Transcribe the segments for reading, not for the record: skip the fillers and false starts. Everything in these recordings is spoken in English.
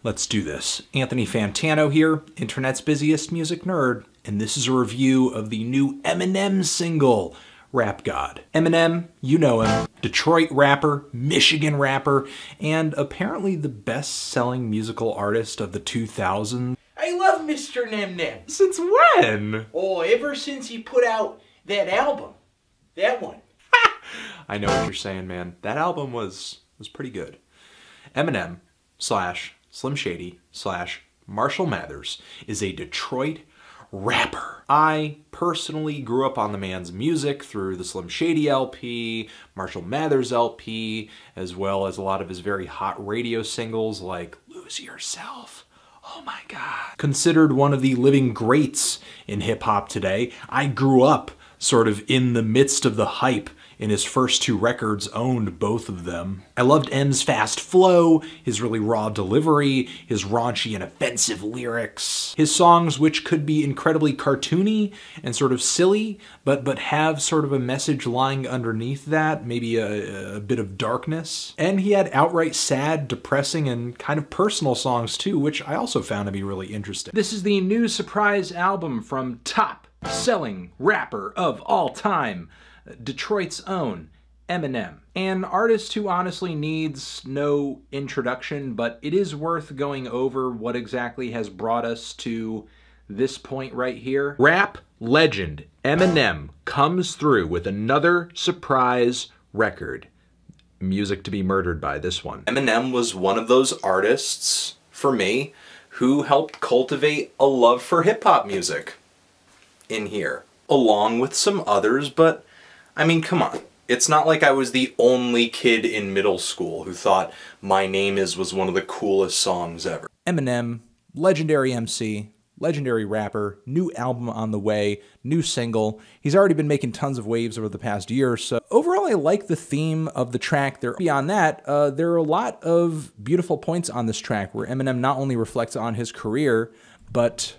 Let's do this. Anthony Fantano here, internet's busiest music nerd, and this is a review of the new Eminem single, Rap God. Eminem, you know him, Detroit rapper, Michigan rapper, and apparently the best-selling musical artist of the 2000s. I love Mr. Eminem. Since when? Oh, ever since he put out that album. That one. I know what you're saying, man. That album was pretty good. Eminem / Slim Shady / Marshall Mathers is a Detroit rapper. I personally grew up on the man's music through the Slim Shady LP, Marshall Mathers LP, as well as a lot of his very hot radio singles like Lose Yourself. Oh my God. Considered one of the living greats in hip-hop today, I grew up sort of in the midst of the hype in his first two records, owned both of them. I loved M's fast flow, his really raw delivery, his raunchy and offensive lyrics. His songs, which could be incredibly cartoony and sort of silly, but have sort of a message lying underneath that, maybe a bit of darkness. And he had outright sad, depressing, and kind of personal songs too, which I also found to be really interesting. This is the new surprise album from top-selling rapper of all time, Detroit's own Eminem. An artist who honestly needs no introduction, but it is worth going over what exactly has brought us to this point right here. Rap legend Eminem comes through with another surprise record. Music to be murdered by, this one. Eminem was one of those artists, for me, who helped cultivate a love for hip-hop music in here, along with some others, but I mean, come on. It's not like I was the only kid in middle school who thought My Name Is was one of the coolest songs ever. Eminem, legendary MC, legendary rapper, new album on the way, new single. He's already been making tons of waves over the past year or so. Overall, I like the theme of the track. Beyond that, there are a lot of beautiful points on this track where Eminem not only reflects on his career, but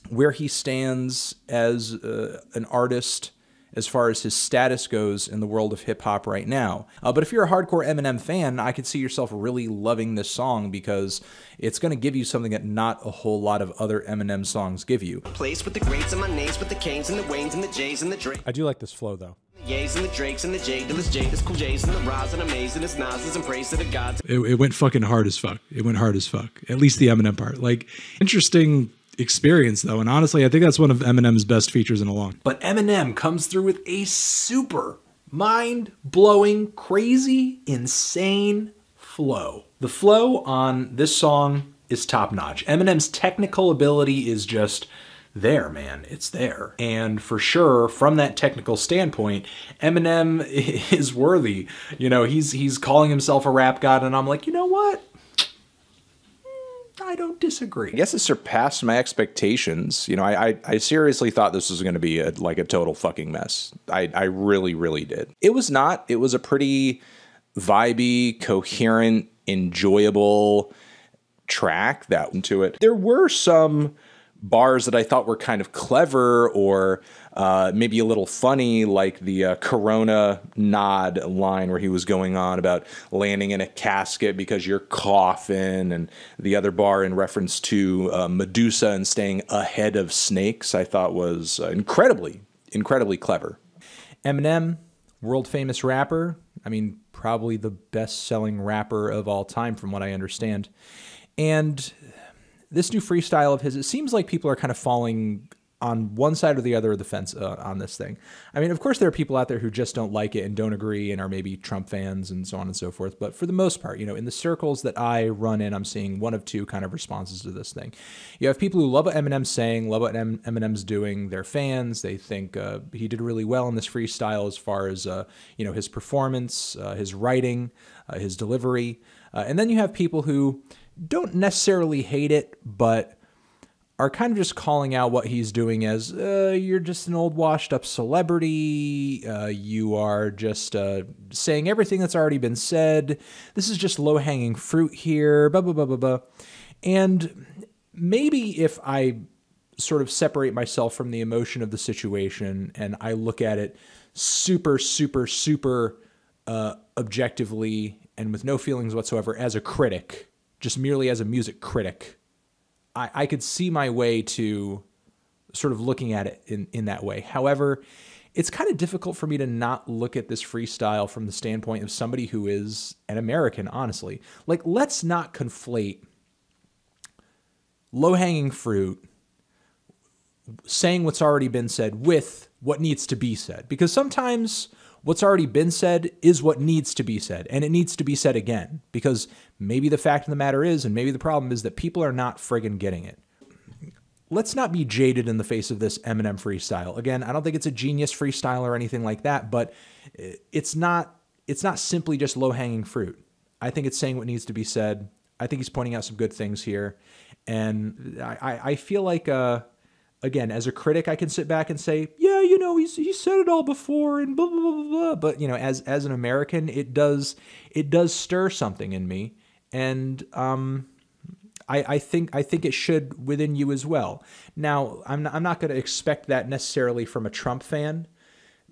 where he stands as an artist as far as his status goes in the world of hip-hop right now. But if you're a hardcore Eminem fan, I could see yourself really loving this song because it's going to give you something that not a whole lot of other Eminem songs give you. Place with the greats and my names with the Canes and the Waynes and the Jays and the Drake. I do like this flow though. The Yays and the Drakes and the J Dillas, Jada's, Cool J's and the Roz and Amazing as Nas's and praise to the gods. It went fucking hard as fuck. It went hard as fuck. At least the Eminem part. Like, interesting experience though, and honestly I think that's one of Eminem's best features in a long. But Eminem comes through with a super mind-blowing, crazy, insane flow. The flow on this song is top-notch. Eminem's technical ability is just there, man. It's there. And for sure, from that technical standpoint, Eminem is worthy. You know, he's calling himself a rap god, and I'm like, you know what? I don't disagree. I guess it surpassed my expectations. You know, I seriously thought this was going to be like a total fucking mess. I really, really did. It was not. It was a pretty vibey, coherent, enjoyable track that went to it. There were some bars that I thought were kind of clever or maybe a little funny, like the Corona nod line where he was going on about landing in a casket because you're coughing, and the other bar in reference to Medusa and staying ahead of snakes, I thought was incredibly, incredibly clever. Eminem, world famous rapper. I mean, probably the best-selling rapper of all time from what I understand. And this new freestyle of his, it seems like people are kind of falling on one side or the other of the fence on this thing. I mean, of course, there are people out there who just don't like it and don't agree and are maybe Trump fans and so on and so forth. But for the most part, you know, in the circles that I run in, I'm seeing one of two kind of responses to this thing. You have people who love what Eminem's saying, love what Eminem's doing. They're fans. They think he did really well in this freestyle as far as, you know, his performance, his writing, his delivery. And then you have people who don't necessarily hate it, but are kind of just calling out what he's doing as, you're just an old washed up celebrity, you are just saying everything that's already been said, this is just low-hanging fruit here, blah, blah, blah, blah, blah. And maybe if I sort of separate myself from the emotion of the situation and I look at it super, super, super objectively and with no feelings whatsoever as a critic, just merely as a music critic, I could see my way to sort of looking at it in that way. However, it's kind of difficult for me to not look at this freestyle from the standpoint of somebody who is an American, honestly. Like, let's not conflate low-hanging fruit, saying what's already been said, with what needs to be said. Because sometimes what's already been said is what needs to be said, and it needs to be said again. Because maybe the fact of the matter is, and maybe the problem is, that people are not friggin' getting it. Let's not be jaded in the face of this Eminem freestyle. Again, I don't think it's a genius freestyle or anything like that, but it's not simply just low-hanging fruit. I think it's saying what needs to be said. I think he's pointing out some good things here. And I feel like, again, as a critic, I can sit back and say, yeah, you know, he's said it all before and blah, blah, blah, blah. But, you know, as an American, it does stir something in me. And I think it should within you as well. Now, I'm not going to expect that necessarily from a Trump fan,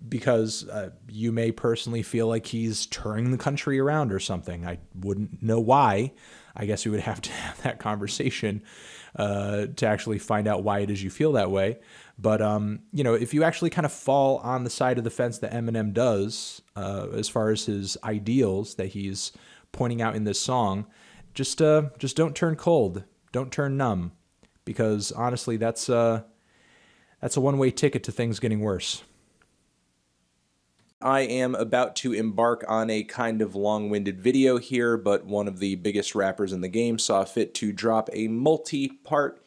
because you may personally feel like he's turning the country around or something. I wouldn't know why. I guess we would have to have that conversation to actually find out why it is you feel that way. But, you know, if you actually kind of fall on the side of the fence that Eminem does, as far as his ideals that he's pointing out in this song, just don't turn cold. Don't turn numb. Because honestly, that's a one-way ticket to things getting worse. I am about to embark on a kind of long-winded video here, but one of the biggest rappers in the game saw fit to drop a multi-part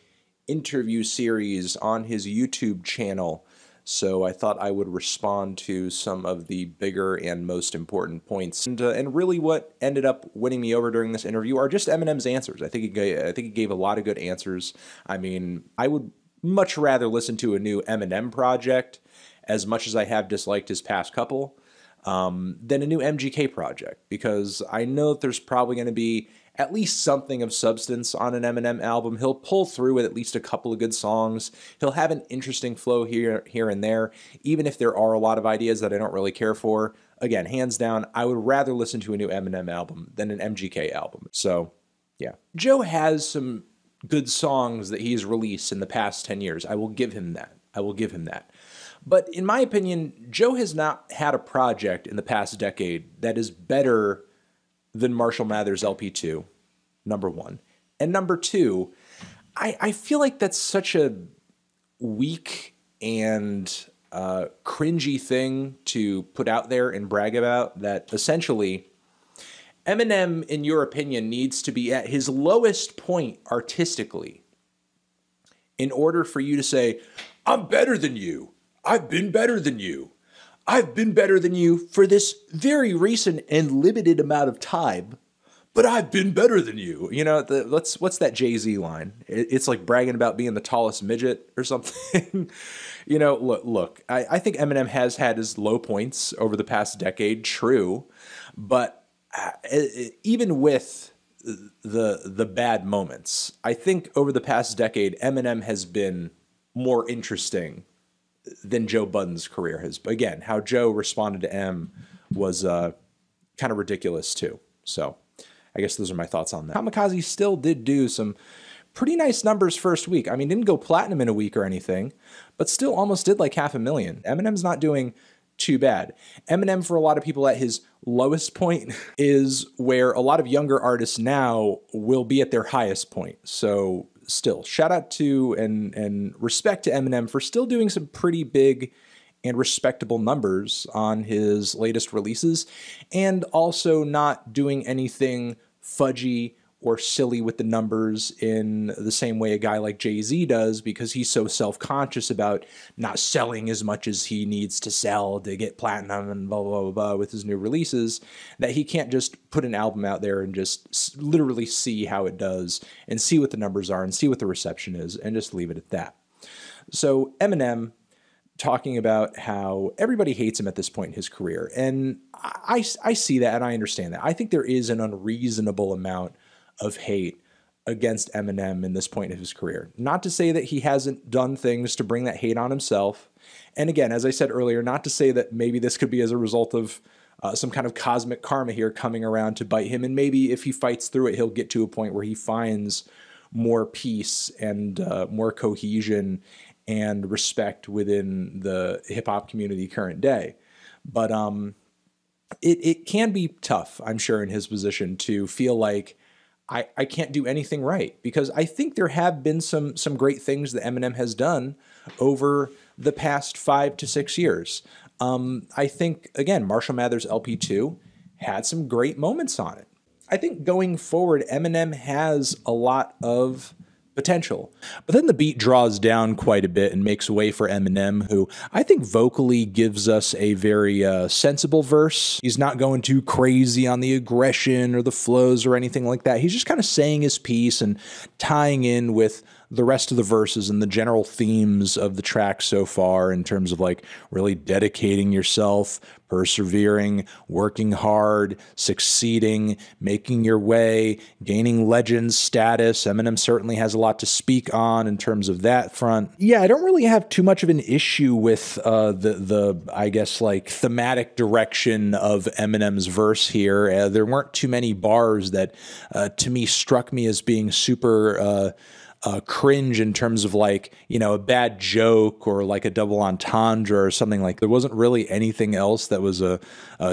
interview series on his YouTube channel. So I thought I would respond to some of the bigger and most important points. And really what ended up winning me over during this interview are just Eminem's answers. I think he gave a lot of good answers. I mean, I would much rather listen to a new Eminem project, as much as I have disliked his past couple, than a new MGK project, because I know that there's probably going to be at least something of substance on an Eminem album. He'll pull through with at least a couple of good songs. He'll have an interesting flow here and there, even if there are a lot of ideas that I don't really care for. Again, hands down, I would rather listen to a new Eminem album than an MGK album. So, yeah. Joe has some good songs that he's released in the past 10 years. I will give him that. But in my opinion, Joe has not had a project in the past decade that is better than Marshall Mathers LP2, number one. And number two, I feel like that's such a weak and cringy thing to put out there and brag about, that essentially Eminem, in your opinion, needs to be at his lowest point artistically in order for you to say, I'm better than you. I've been better than you. I've been better than you for this very recent and limited amount of time, but I've been better than you. You know, what's that Jay-Z line? It's like bragging about being the tallest midget or something. You know, look, I think Eminem has had his low points over the past decade, true, but even with the bad moments, I think over the past decade, Eminem has been more interesting than Joe Budden's career has. But again, how Joe responded to M was kind of ridiculous too. So I guess those are my thoughts on that. Kamikaze still did do some pretty nice numbers first week. I mean, didn't go platinum in a week or anything, but still almost did like 500,000. Eminem's not doing too bad. Eminem, for a lot of people at his lowest point, is where a lot of younger artists now will be at their highest point. So still, shout out to and respect to Eminem for still doing some pretty big and respectable numbers on his latest releases, and also not doing anything fudgy or silly with the numbers in the same way a guy like Jay-Z does, because he's so self-conscious about not selling as much as he needs to sell to get platinum and blah, blah, blah, blah with his new releases, that he can't just put an album out there and just literally see how it does and see what the numbers are and see what the reception is and just leave it at that. So Eminem talking about how everybody hates him at this point in his career, and I see that and I understand that. I think there is an unreasonable amount of hate against Eminem in this point of his career. Not to say that he hasn't done things to bring that hate on himself. And again, as I said earlier, not to say that maybe this could be as a result of some kind of cosmic karma here coming around to bite him. And maybe if he fights through it, he'll get to a point where he finds more peace and more cohesion and respect within the hip hop community current day. But it can be tough, I'm sure, in his position to feel like I can't do anything right, because I think there have been some great things that Eminem has done over the past 5 to 6 years. I think, again, Marshall Mathers LP2 had some great moments on it. I think going forward, Eminem has a lot of potential. But then the beat draws down quite a bit and makes way for Eminem, who I think vocally gives us a very sensible verse. He's not going too crazy on the aggression or the flows or anything like that. He's just kind of saying his piece and tying in with the rest of the verses and the general themes of the track so far, in terms of like really dedicating yourself, persevering, working hard, succeeding, making your way, gaining legend status. Eminem certainly has a lot to speak on in terms of that front. Yeah, I don't really have too much of an issue with the I guess like thematic direction of Eminem's verse here. There weren't too many bars that to me struck me as being super cringe in terms of like, you know, a bad joke or like a double entendre or something. Like there wasn't really anything else that was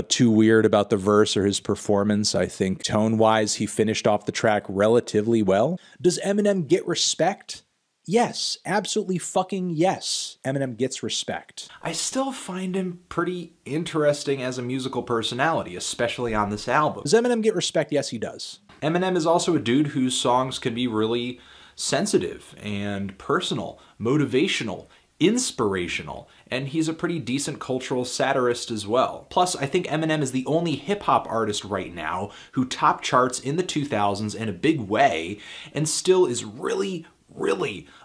too weird about the verse or his performance. I think tone-wise, he finished off the track relatively well. Does Eminem get respect? Yes, absolutely fucking yes. Eminem gets respect. I still find him pretty interesting as a musical personality, especially on this album. Does Eminem get respect? Yes, he does. Eminem is also a dude whose songs can be really sensitive and personal, motivational, inspirational, and he's a pretty decent cultural satirist as well. Plus, I think Eminem is the only hip-hop artist right now who topped charts in the 2000s in a big way and still is really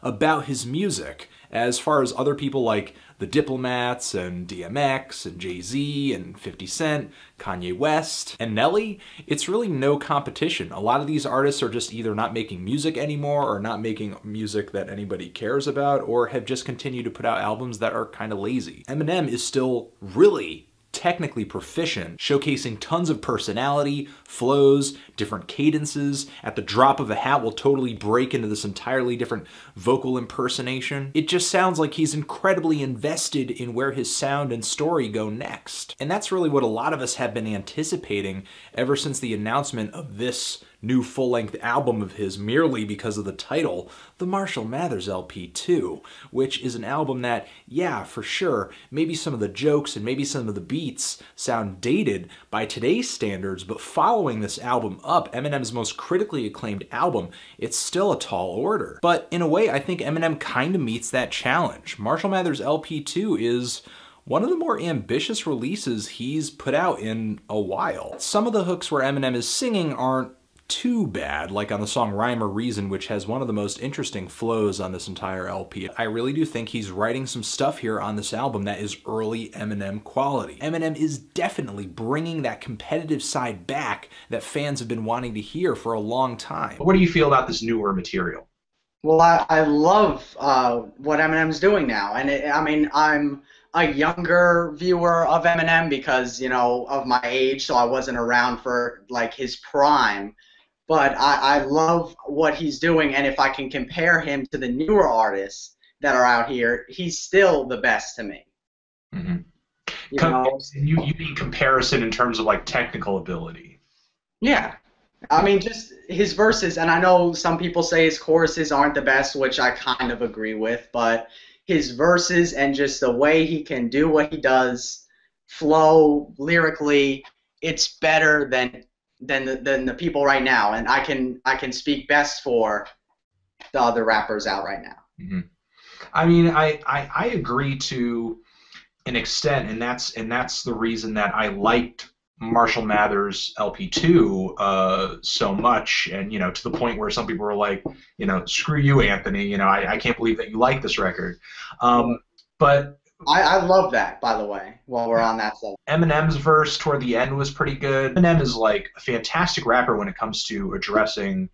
about his music, as far as other people like the Diplomats and DMX and Jay-Z and 50 Cent, Kanye West, and Nelly. It's really no competition. A lot of these artists are just either not making music anymore or not making music that anybody cares about, or have just continued to put out albums that are kind of lazy. Eminem is still really technically proficient, showcasing tons of personality, flows, different cadences. At the drop of a hat will totally break into this entirely different vocal impersonation. It just sounds like he's incredibly invested in where his sound and story go next. And that's really what a lot of us have been anticipating ever since the announcement of this new full-length album of his, merely because of the title, the Marshall Mathers LP2, which is an album that, yeah, for sure, maybe some of the jokes and maybe some of the beats sound dated by today's standards, but following this album up, Eminem's most critically acclaimed album, it's still a tall order. But in a way, I think Eminem kind of meets that challenge. Marshall Mathers LP2 is one of the more ambitious releases he's put out in a while. Some of the hooks where Eminem is singing aren't too bad, like on the song Rhyme or Reason, which has one of the most interesting flows on this entire LP. I really do think he's writing some stuff here on this album that is early Eminem quality. Eminem is definitely bringing that competitive side back that fans have been wanting to hear for a long time. What do you feel about this newer material? Well, I love what Eminem's doing now, and I mean, I'm a younger viewer of Eminem because, you know, of my age, so I wasn't around for like his prime. But I love what he's doing, and if I can compare him to the newer artists that are out here, he's still the best to me. Mm-hmm. You mean comparison in terms of like technical ability? Yeah. I mean, just his verses, and I know some people say his choruses aren't the best, which I kind of agree with, but his verses and just the way he can do what he does, flow lyrically, it's better than the people right now, and I can speak best for the other rappers out right now. Mm-hmm. I mean, I agree to an extent, and that's the reason that I liked Marshall Mathers LP2 so much, and, you know, to the point where some people were like, you know, screw you, Anthony, you know, I can't believe that you like this record. But I love that, by the way, while we're on that subject. Eminem's verse toward the end was pretty good. Eminem is like a fantastic rapper when it comes to addressing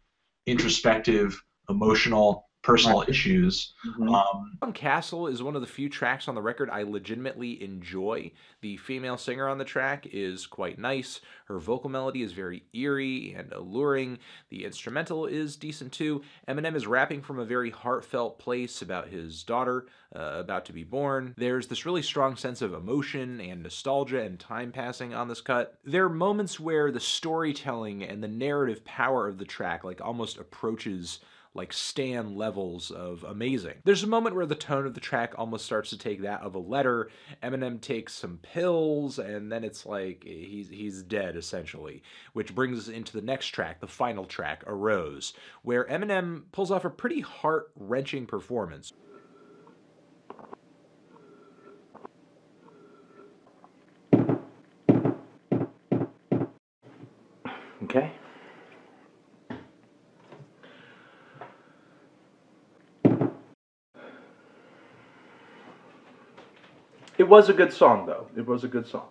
introspective, emotional, personal issues. Mhm. Castle is one of the few tracks on the record I legitimately enjoy. The female singer on the track is quite nice. Her vocal melody is very eerie and alluring. The instrumental is decent too. Eminem is rapping from a very heartfelt place about his daughter about to be born. There's this really strong sense of emotion and nostalgia and time passing on this cut. There are moments where the storytelling and the narrative power of the track like almost approaches like Stan levels of amazing. There's a moment where the tone of the track almost starts to take that of a letter. Eminem takes some pills, and then it's like he's dead, essentially. Which brings us into the next track, the final track, A Rose, where Eminem pulls off a pretty heart-wrenching performance. Okay. It was a good song, though. It was a good song.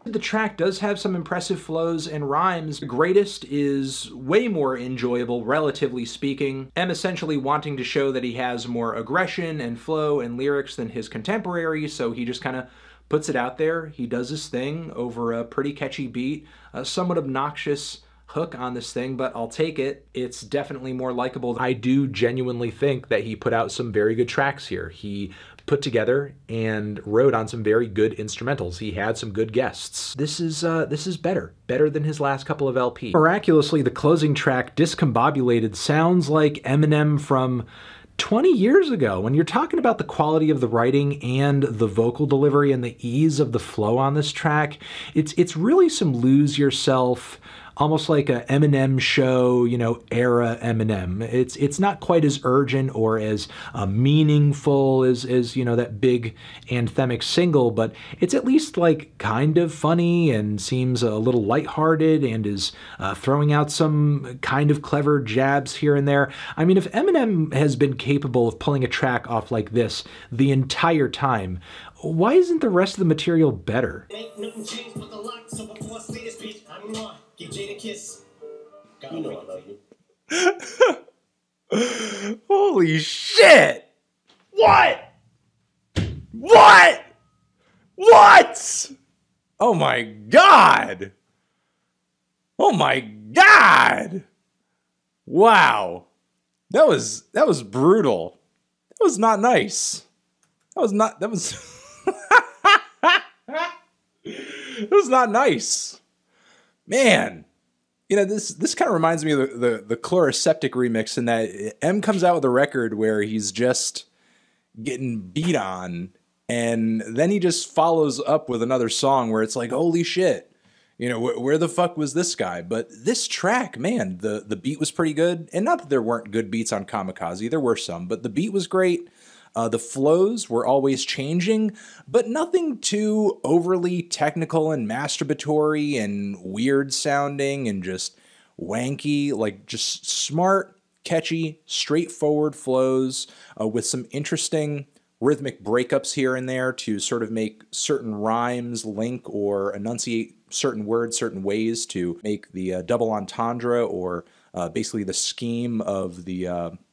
The track does have some impressive flows and rhymes. The Greatest is way more enjoyable, relatively speaking. M essentially wanting to show that he has more aggression and flow and lyrics than his contemporaries, so he just kind of puts it out there. He does his thing over a pretty catchy beat, a somewhat obnoxious hook on this thing, but I'll take it. It's definitely more likable. I do genuinely think that he put out some very good tracks here. He put together and wrote on some very good instrumentals. He had some good guests. This is better than his last couple of LPs. Miraculously, the closing track, Discombobulated, sounds like Eminem from 20 years ago. When you're talking about the quality of the writing and the vocal delivery and the ease of the flow on this track, it's really some Lose Yourself, almost like a Eminem show, you know, era Eminem. It's not quite as urgent or as meaningful as you know, that big anthemic single, but it's at least like kind of funny and seems a little lighthearted and is throwing out some kind of clever jabs here and there. I mean, if Eminem has been capable of pulling a track off like this the entire time, why isn't the rest of the material better? Ain't nothing changed but the lock, so before I say this speech, I'm gonna give Jade a kiss. God, you know I love you. Holy shit! What? What? What? Oh my god! Oh my god! Wow. That was brutal. That was not nice. That was it was not nice. Man. You know, this kind of reminds me of the Chloroseptic remix in that M comes out with a record where he's just getting beat on, and then he just follows up with another song where it's like, holy shit, you know, where the fuck was this guy? But this track, man, the beat was pretty good. And not that there weren't good beats on Kamikaze, there were some, but the beat was great. The flows were always changing, but nothing too overly technical and masturbatory and weird sounding and just wanky, like just smart, catchy, straightforward flows with some interesting rhythmic breakups here and there to sort of make certain rhymes link or enunciate certain words certain ways to make the double entendre or basically the scheme of the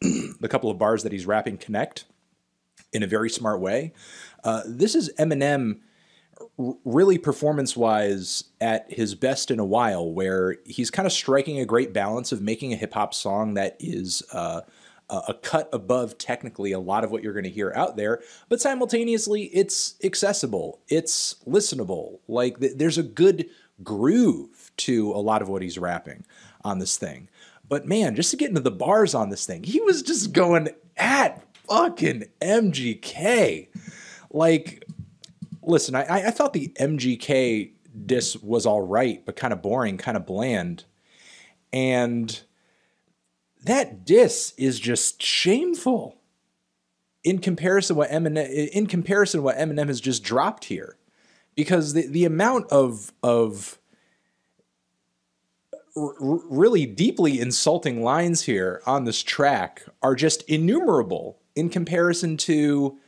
the couple of bars that he's rapping connect in a very smart way. This is Eminem really performance-wise at his best in a while, where he's kind of striking a great balance of making a hip-hop song that is a cut above technically a lot of what you're going to hear out there, but simultaneously it's accessible, it's listenable. Like there's a good groove to a lot of what he's rapping on this thing. But man, just to get into the bars on this thing, he was just going at fucking MGK. Like, listen, I thought the MGK diss was all right, but kind of boring, kind of bland. And that diss is just shameful in comparison what Eminem has just dropped here. Because the amount of really deeply insulting lines here on this track are just innumerable in comparison to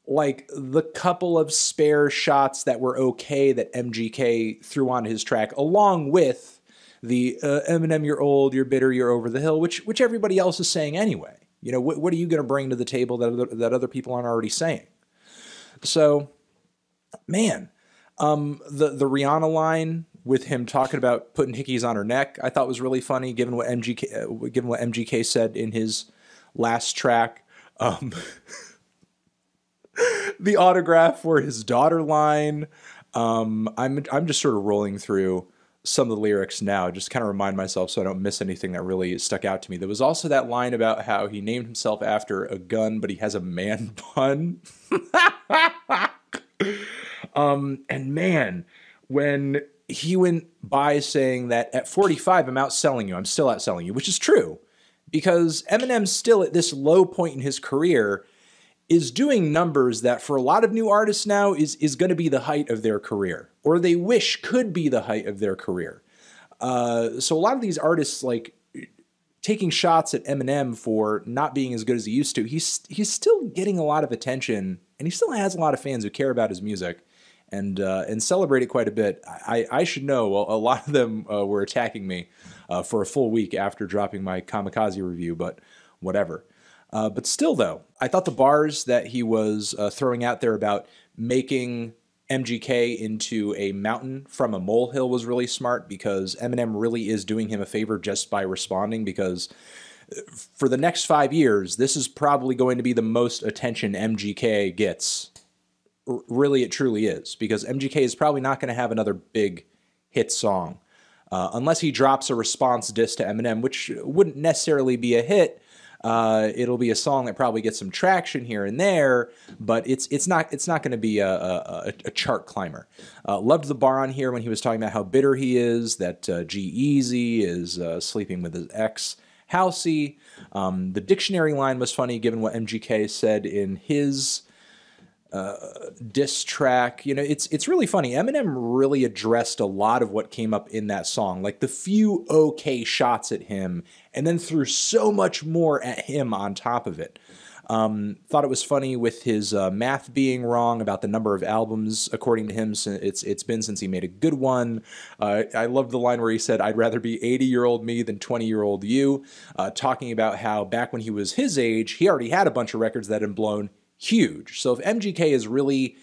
like the couple of spare shots that were okay that MGK threw on his track, along with the Eminem, you're old, you're bitter, you're over the hill, which everybody else is saying anyway. You know, what are you going to bring to the table that other people aren't already saying? So, man, the Rihanna line with him talking about putting hickeys on her neck, I thought was really funny, given what MGK said in his last track. The autograph for his daughter line. I'm just sort of rolling through some of the lyrics now, just kind of remind myself so I don't miss anything that really stuck out to me. There was also that line about how he named himself after a gun, but he has a man bun. And man, when he went by saying that at 45, I'm outselling you, I'm still outselling you, which is true, because Eminem's still at this low point in his career, is doing numbers that for a lot of new artists now is going to be the height of their career, or they wish could be the height of their career. So a lot of these artists, like, taking shots at Eminem for not being as good as he used to, he's still getting a lot of attention, and he still has a lot of fans who care about his music and celebrate it quite a bit. I should know a lot of them were attacking me for a full week after dropping my Kamikaze review, but whatever. But still, though, I thought the bars that he was throwing out there about making MGK into a mountain from a molehill was really smart, because Eminem really is doing him a favor just by responding, because for the next 5 years, this is probably going to be the most attention MGK gets. Really, it truly is, because MGK is probably not going to have another big hit song unless he drops a response diss to Eminem, which wouldn't necessarily be a hit. It'll be a song that probably gets some traction here and there, but it's not going to be a chart climber. Loved the bar on here when he was talking about how bitter he is, that G-Eazy is sleeping with his ex Halsey. The dictionary line was funny, given what MGK said in his diss track. You know, it's really funny. Eminem really addressed a lot of what came up in that song, like the few okay shots at him, and then threw so much more at him on top of it. Thought it was funny with his math being wrong about the number of albums, according to him, it's been since he made a good one. I loved the line where he said, "I'd rather be 80-year-old me than 20-year-old you," talking about how back when he was his age, he already had a bunch of records that had blown huge. So if MGK is really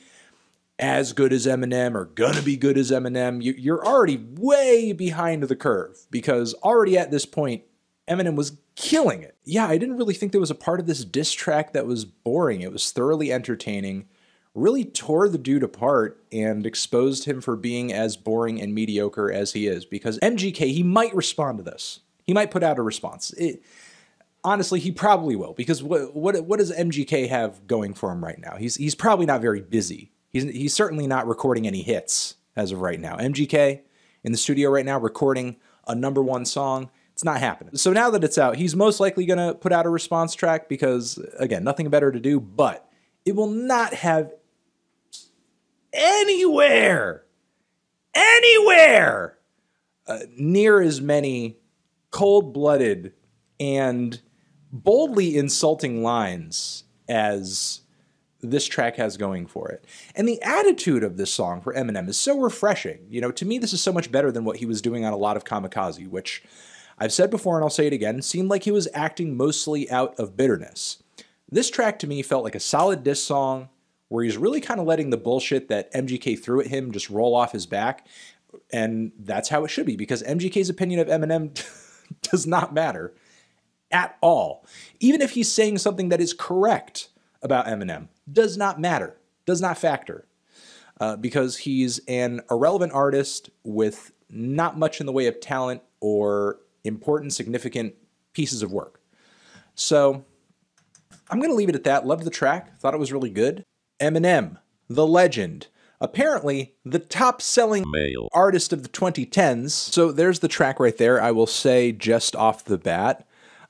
as good as Eminem, or gonna be good as Eminem, you're already way behind the curve, because already at this point, Eminem was killing it. Yeah, I didn't really think there was a part of this diss track that was boring. It was thoroughly entertaining, really tore the dude apart, and exposed him for being as boring and mediocre as he is, because MGK, he might respond to this. He might put out a response. Honestly, he probably will, because what does MGK have going for him right now? He's probably not very busy. He's certainly not recording any hits as of right now. MGK in the studio right now recording a #1 song. It's not happening. So now that it's out, he's most likely going to put out a response track, because, again, nothing better to do, but it will not have anywhere near as many cold-blooded and boldly insulting lines as this track has going for it. And the attitude of this song for Eminem is so refreshing. You know, to me, this is so much better than what he was doing on a lot of Kamikaze, which I've said before and I'll say it again, seemed like he was acting mostly out of bitterness. This track to me felt like a solid diss song where he's really kind of letting the bullshit that MGK threw at him just roll off his back. And that's how it should be, because MGK's opinion of Eminem does not matter at all. Even if he's saying something that is correct about Eminem, does not matter, does not factor, because he's an irrelevant artist with not much in the way of talent or important, significant pieces of work. So I'm going to leave it at that. Loved the track. Thought it was really good. Eminem, the legend. Apparently the top-selling male artist of the 2010s. So there's the track right there. I will say just off the bat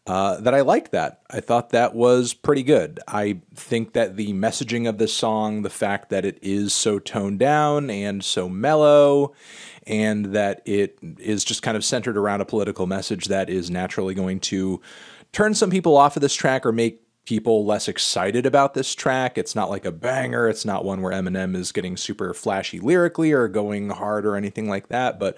that I liked that. I thought that was pretty good. I think that the messaging of this song, the fact that it is so toned down and so mellow, and that it is just kind of centered around a political message that is naturally going to turn some people off of this track or make people less excited about this track. It's not like a banger. It's not one where Eminem is getting super flashy lyrically or going hard or anything like that. But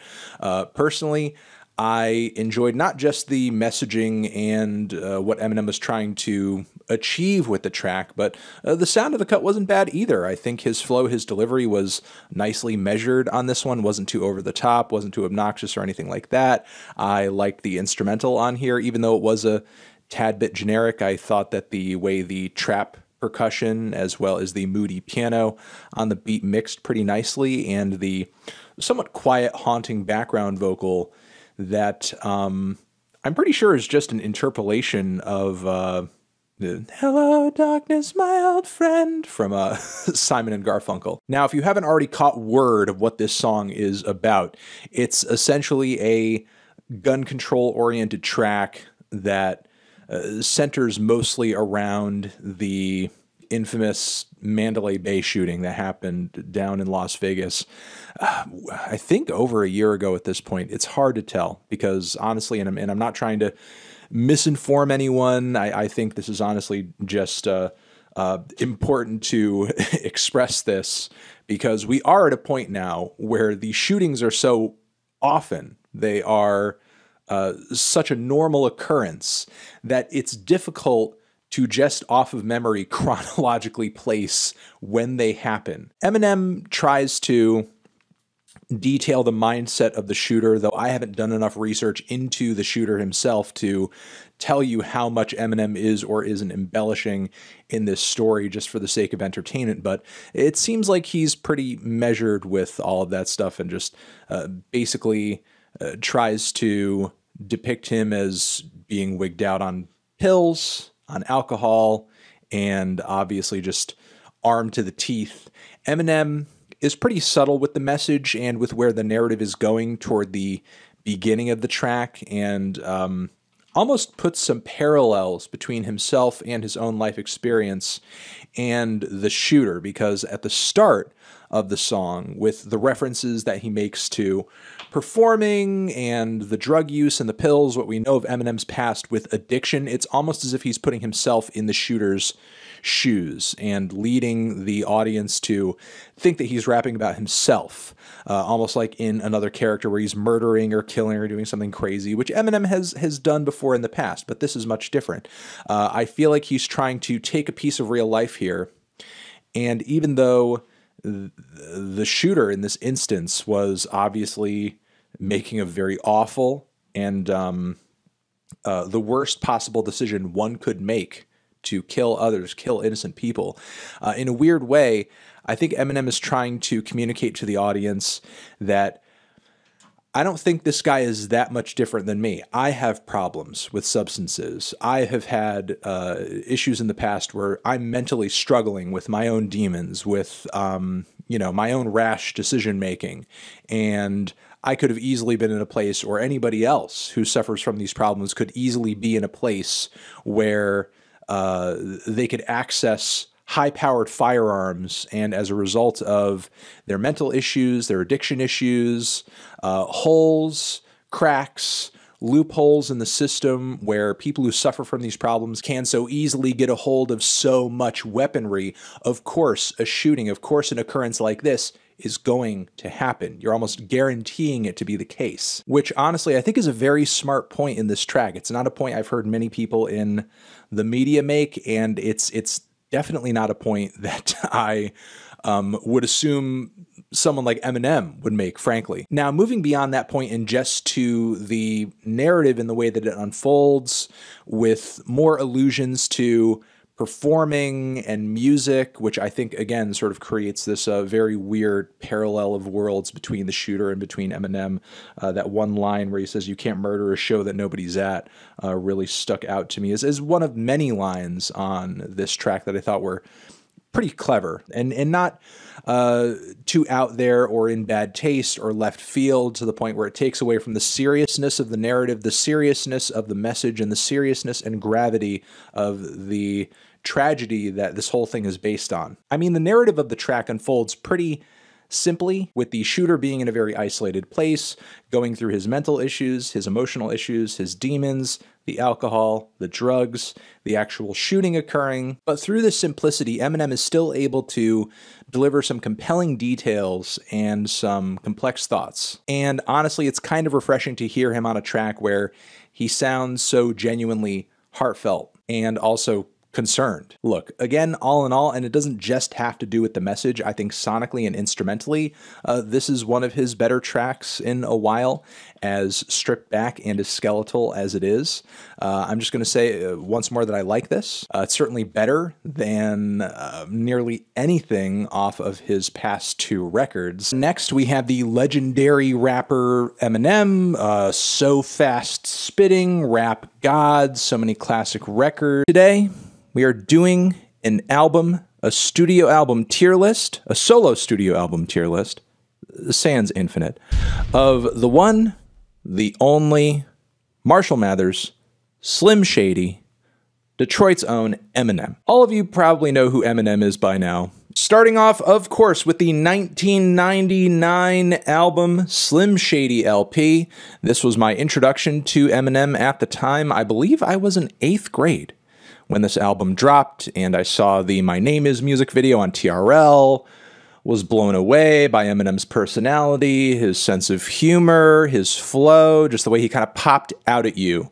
personally, I enjoyed not just the messaging and what Eminem was trying to achieve with the track, but the sound of the cut wasn't bad either. I think his flow, his delivery was nicely measured on this one, wasn't too over the top, wasn't too obnoxious or anything like that. I liked the instrumental on here, even though it was a tad bit generic. I thought that the way the trap percussion as well as the moody piano on the beat mixed pretty nicely, and the somewhat quiet, haunting background vocal that I'm pretty sure is just an interpolation of the "Hello Darkness, my old friend" from Simon and Garfunkel. Now, if you haven't already caught word of what this song is about, it's essentially a gun control oriented track that centers mostly around the infamous Mandalay Bay shooting that happened down in Las Vegas, I think over a year ago at this point. It's hard to tell because honestly, and I'm not trying to misinform anyone, I think this is honestly just important to express this because we are at a point now where the shootings are so often, they are such a normal occurrence that it's difficult to just off of memory chronologically place when they happen. Eminem tries to detail the mindset of the shooter, though I haven't done enough research into the shooter himself to tell you how much Eminem is or isn't embellishing in this story just for the sake of entertainment, but it seems like he's pretty measured with all of that stuff and just basically tries to depict him as being wigged out on pills, on alcohol, and obviously just armed to the teeth. Eminem is pretty subtle with the message and with where the narrative is going toward the beginning of the track, and almost puts some parallels between himself and his own life experience and the shooter, because at the start of the song, with the references that he makes to performing and the drug use and the pills, what we know of Eminem's past with addiction, it's almost as if he's putting himself in the shooter's shoes and leading the audience to think that he's rapping about himself, almost like in another character where he's murdering or killing or doing something crazy, which Eminem has done before in the past, but this is much different. I feel like he's trying to take a piece of real life here, and even though the shooter in this instance was obviously making a very awful and the worst possible decision one could make to kill others, kill innocent people, in a weird way, I think Eminem is trying to communicate to the audience that I don't think this guy is that much different than me. I have problems with substances. I have had issues in the past where I'm mentally struggling with my own demons, with my own rash decision making, and I could have easily been in a place, or anybody else who suffers from these problems could easily be in a place where they could access high-powered firearms, and as a result of their mental issues, their addiction issues, holes, cracks, loopholes in the system where people who suffer from these problems can so easily get a hold of so much weaponry, of course, a shooting, of course, an occurrence like this is going to happen. You're almost guaranteeing it to be the case, which honestly I think is a very smart point in this track. It's not a point I've heard many people in the media make, and it's definitely not a point that I would assume someone like Eminem would make, frankly. Now, moving beyond that point and just to the narrative and the way that it unfolds, with more allusions to performing and music, which I think, again, sort of creates this very weird parallel of worlds between the shooter and between Eminem. That one line where he says, "You can't murder a show that nobody's at," really stuck out to me as one of many lines on this track that I thought were pretty clever and not too out there or in bad taste or left field to the point where it takes away from the seriousness of the narrative, the seriousness of the message, and the seriousness and gravity of the tragedy that this whole thing is based on. I mean, the narrative of the track unfolds pretty simply, with the shooter being in a very isolated place, going through his mental issues, his emotional issues, his demons, the alcohol, the drugs, the actual shooting occurring. But through this simplicity, Eminem is still able to deliver some compelling details and some complex thoughts. And honestly, it's kind of refreshing to hear him on a track where he sounds so genuinely heartfelt and also concerned. Look, again, all in all, and it doesn't just have to do with the message, I think sonically and instrumentally, this is one of his better tracks in a while, as stripped back and as skeletal as it is. I'm just going to say once more that I like this. It's certainly better than nearly anything off of his past two records. Next, we have the legendary rapper Eminem, so fast spitting, rap god, so many classic records. Today, we are doing an album, a studio album tier list, a solo studio album tier list, sans infinite, of the one, the only, Marshall Mathers, Slim Shady, Detroit's own Eminem. All of you probably know who Eminem is by now. Starting off, of course, with the 1999 album Slim Shady LP. This was my introduction to Eminem at the time. I believe I was in 8th grade when this album dropped, and I saw the My Name Is music video on TRL, was blown away by Eminem's personality, his sense of humor, his flow, just the way he kind of popped out at you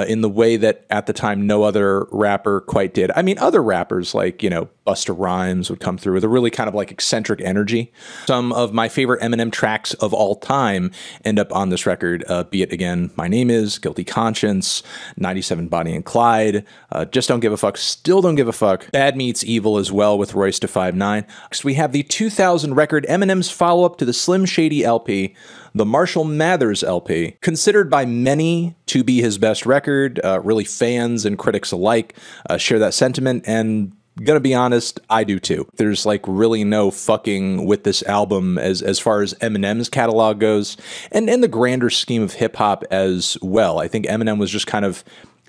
in the way that at the time no other rapper quite did. I mean, other rappers like, you know, Busta Rhymes would come through with a really kind of like eccentric energy. Some of my favorite Eminem tracks of all time end up on this record, be it again, My Name Is, Guilty Conscience, 97 Bonnie and Clyde, Just Don't Give a Fuck, Still Don't Give a Fuck, Bad Meets Evil as well with Royce da 5'9". Next we have the 2000 record, Eminem's follow-up to the Slim Shady LP, the Marshall Mathers LP, considered by many to be his best record. Really, fans and critics alike share that sentiment, and gonna be honest, I do too. There's like really no fucking with this album as far as Eminem's catalog goes, and in the grander scheme of hip-hop as well. I think Eminem was just kind of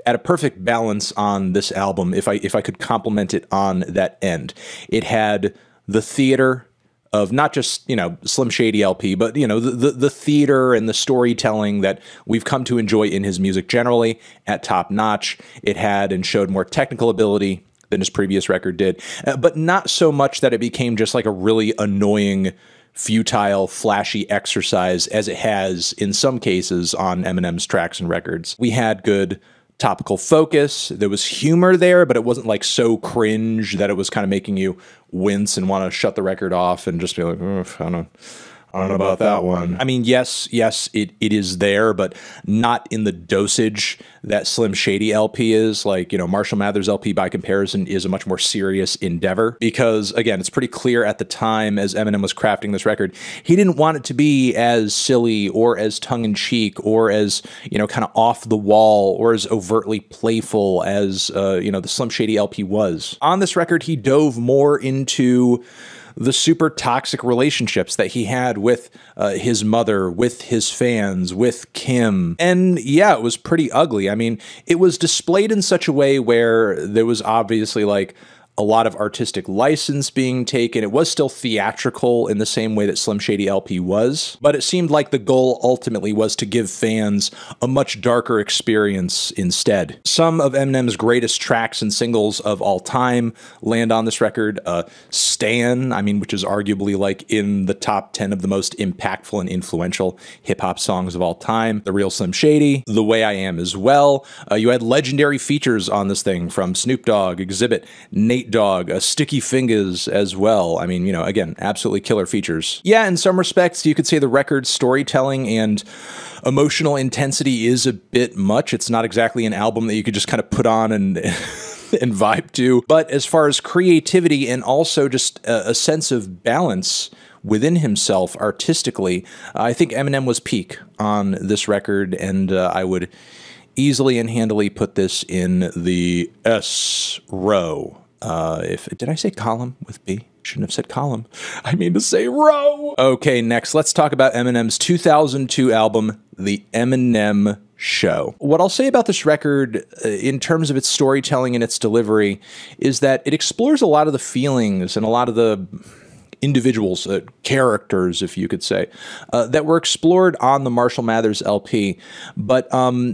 at a perfect balance on this album, if I could compliment it on that end. It had the theater of not just, you know, Slim Shady LP, but, you know, the theater and the storytelling that we've come to enjoy in his music generally at top notch. It had and showed more technical ability than his previous record did, but not so much that it became just like a really annoying, futile, flashy exercise as it has in some cases on Eminem's tracks and records. We had good topical focus. There was humor there, but it wasn't like so cringe that it was kind of making you wince and want to shut the record off and just be like, I don't know about that one. I mean, yes, it is there, but not in the dosage that Slim Shady LP is. Like, you know, Marshall Mathers LP by comparison is a much more serious endeavor because, again, it's pretty clear at the time as Eminem was crafting this record, he didn't want it to be as silly or as tongue-in-cheek or as, you know, kind of off the wall or as overtly playful as, you know, the Slim Shady LP was. On this record, he dove more into the super toxic relationships that he had with his mother, with his fans, with Kim. And yeah, it was pretty ugly. I mean, it was displayed in such a way where there was obviously like a lot of artistic license being taken. It was still theatrical in the same way that Slim Shady LP was, but it seemed like the goal ultimately was to give fans a much darker experience instead. Some of Eminem's greatest tracks and singles of all time land on this record. Stan, I mean, which is arguably like in the top 10 of the most impactful and influential hip-hop songs of all time. The Real Slim Shady, The Way I Am as well. You had legendary features on this thing from Snoop Dogg, Exhibit, Nate Dogg, Sticky Fingers as well. I mean, you know, again, absolutely killer features. Yeah, in some respects, you could say the record's storytelling and emotional intensity is a bit much. It's not exactly an album that you could just kind of put on and and vibe to. But as far as creativity and also just a sense of balance within himself artistically, I think Eminem was peak on this record, and I would easily and handily put this in the S row. Did I say column with B? Shouldn't have said column. I mean to say row. Okay, next, let's talk about Eminem's 2002 album, The Eminem Show. What I'll say about this record in terms of its storytelling and its delivery is that it explores a lot of the feelings and a lot of the individuals, characters, if you could say, that were explored on the Marshall Mathers LP. But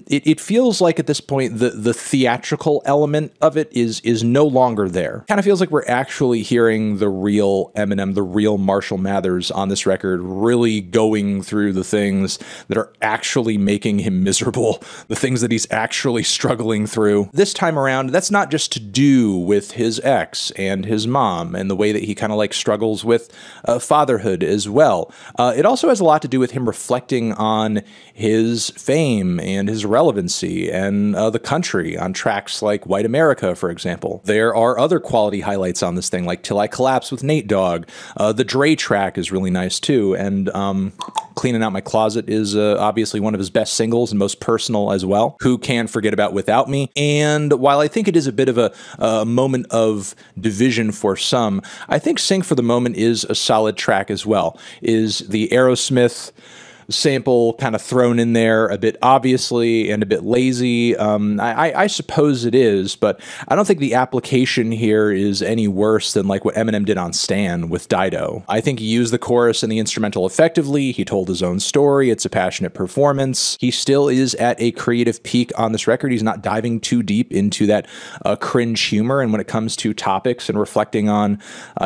it feels like at this point the theatrical element of it is no longer there. Kind of feels like we're actually hearing the real Eminem, the real Marshall Mathers on this record, really going through the things that are actually making him miserable, the things that he's actually struggling through. This time around, that's not just to do with his ex and his mom and the way that he kind of like struggles with fatherhood as well. It also has a lot to do with him reflecting on his fame and his relevancy and the country on tracks like White America, for example. There are other quality highlights on this thing, like Till I Collapse with Nate Dogg. The Dre track is really nice too, and Cleaning Out My Closet is obviously one of his best singles and most personal as well. Who Can Forget About Without Me? And while I think it is a bit of a moment of division for some, I think Sing for the Moment is a solid track as well. Is the Aerosmith sample kind of thrown in there a bit obviously and a bit lazy? I suppose it is, but I don't think the application here is any worse than like what Eminem did on Stan with Dido. I think he used the chorus and the instrumental effectively. He told his own story. It's a passionate performance. He still is at a creative peak on this record. He's not diving too deep into that cringe humor, and when it comes to topics and reflecting on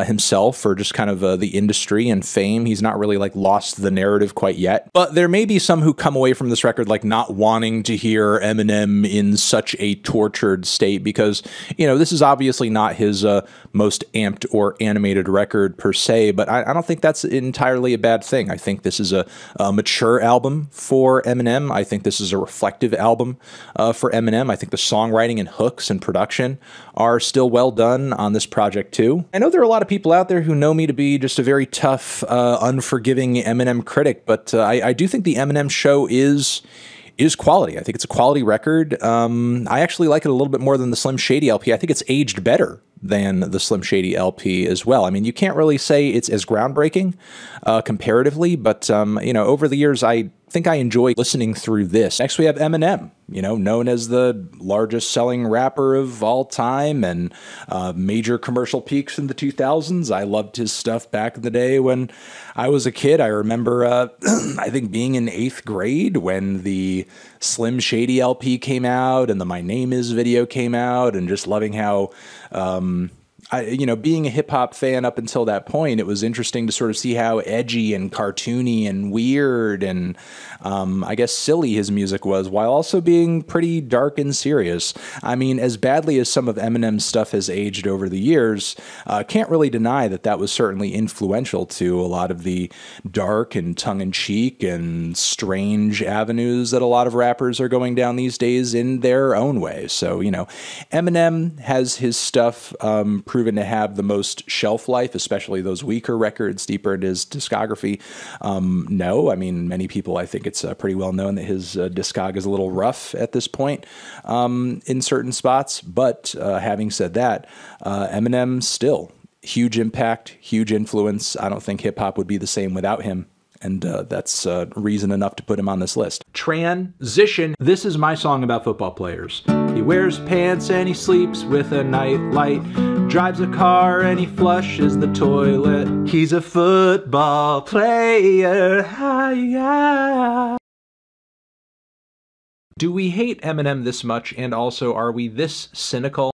himself or just kind of the industry and fame, he's not really like lost the narrative quite yet. But there may be some who come away from this record like not wanting to hear Eminem in such a tortured state because, you know, this is obviously not his most amped or animated record per se, but I don't think that's entirely a bad thing. I think this is a mature album for Eminem. I think this is a reflective album for Eminem. I think the songwriting and hooks and production are still well done on this project too. I know there are a lot of people out there who know me to be just a very tough, unforgiving Eminem critic, but I do think the Eminem Show is quality. I think it's a quality record. I actually like it a little bit more than the Slim Shady LP. I think it's aged better than the Slim Shady LP as well. I mean, you can't really say it's as groundbreaking comparatively, but you know, over the years, I think I enjoy listening through this. Next, we have Eminem, you know, known as the largest selling rapper of all time and major commercial peaks in the 2000s. I loved his stuff back in the day when I was a kid. I remember, I think being in 8th grade when the Slim Shady LP came out and the My Name Is video came out, and just loving how, you know, being a hip hop fan up until that point, it was interesting to sort of see how edgy and cartoony and weird and I guess silly his music was, while also being pretty dark and serious. I mean, as badly as some of Eminem's stuff has aged over the years, can't really deny that that was certainly influential to a lot of the dark and tongue-in-cheek and strange avenues that a lot of rappers are going down these days in their own way. So, you know, Eminem has his stuff proven to have the most shelf life, especially those weaker records deeper into his discography. No, I mean, many people, I think it's pretty well known that his discog is a little rough at this point in certain spots. But having said that, Eminem still huge impact, huge influence. I don't think hip hop would be the same without him. And that's reason enough to put him on this list. Transition. This is my song about football players. He wears pants and he sleeps with a nightlight. Drives a car and he flushes the toilet. He's a football player. Do we hate Eminem this much, and also are we this cynical?